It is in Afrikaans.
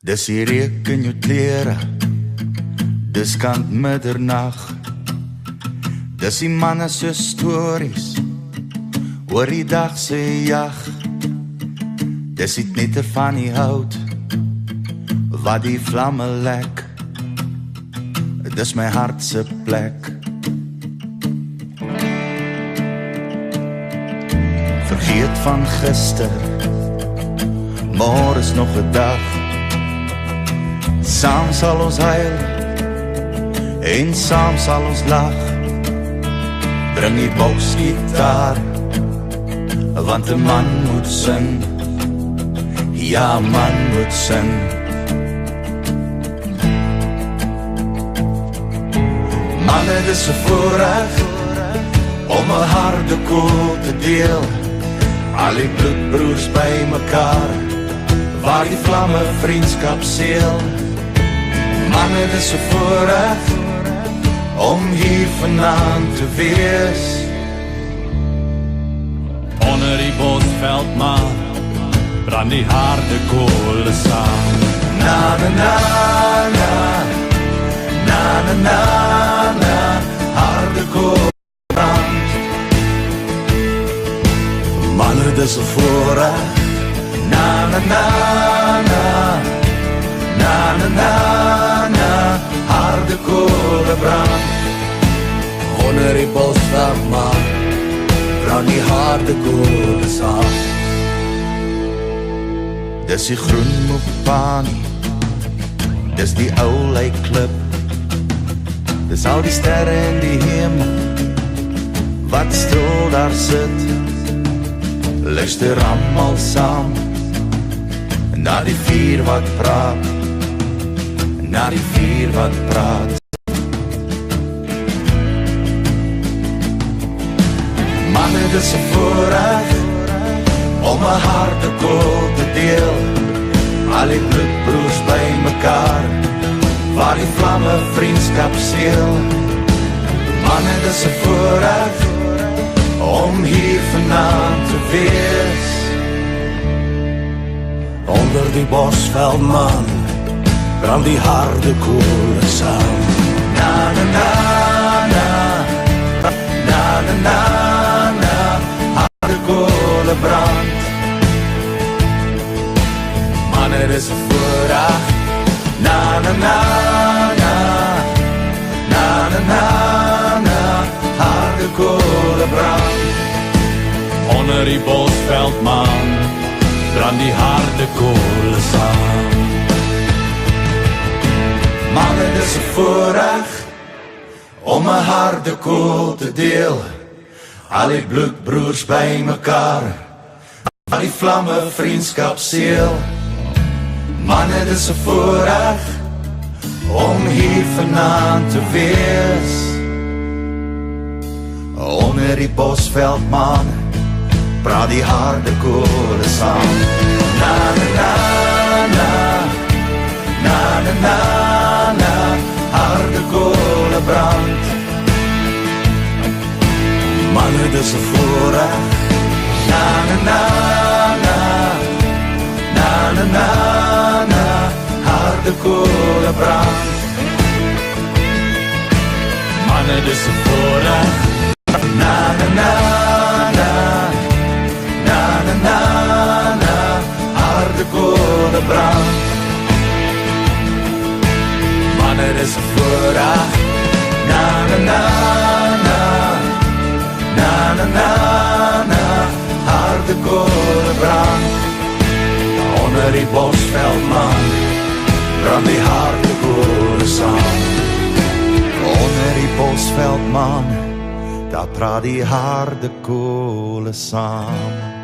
Dis die reuk in jou klere, dis kant middernag. Dis die manne se stories oor die dag se jag. Dis die knitter van die hout wat die vlamme lek. Dis my hart se plek. Vergeet van gister, môre is nog 'n dag. Saam sal ons huil en saam sal ons lag. Bring die boksgitaar, want 'n man moet sing. Ja, man moet sing. Manne, dis 'n voorreg om 'n harde koel te deel. Al die bloedbroers by mekaar, waar die vlamme vriendskap seël. Manne, dis 'n voorreg om hier vanaand te wees. Onder die bosveldmaan brand die harde koole saam. Na na na na, na na na na, harde kool brand. Manne, dis 'n voorreg. Na na na na, na na na na, harde kool brand. Onder die bosveldmaan brand die harde kool saam. Dis die groen Mopani, dis die ou lijkklip. Dis al die sterre in die hemel wat stil daar sit. Luister almal saam na die vuur wat praat, na die vuur wat praat. Manne, dis 'n voorreg om 'n harde koel te deel. Al die bloedbroers by mekaar, waar die vlamme vriendskap seël. Manne, dis 'n voorreg om hier vanaand te wees. Onder die bosveldmaan brand die harde koel saam. Na na na na, na na na na, harde koel brand. Manne, dis 'n voorreg. Na na na na, na na na na, harde koel brand. Onder die bosveldmaan brand die harde koole saam. Manne, dis 'n voorreg om 'n harde koel te deel. Al die bloedbroers by mekaar, waar die vlamme vriendskap seël. Manne, dis 'n voorreg om hier vanaand te wees. Onder die bosveldmaan praat die harde koele saam. Na na na na, na na na na, harde koele brand. Manne, dis 'n voorreg. Na na na na, na na na na, harde koele brand. Manne, dis 'n voorreg. Na na na na, na na na na, harde koele brand. Manne, dis 'n voorreg. Na na na na, na na na na, harde koele brand. Onder die bosveldmaan brand die harde koele saam. Onder die bosveldmaan, daar praat die harde koele saam.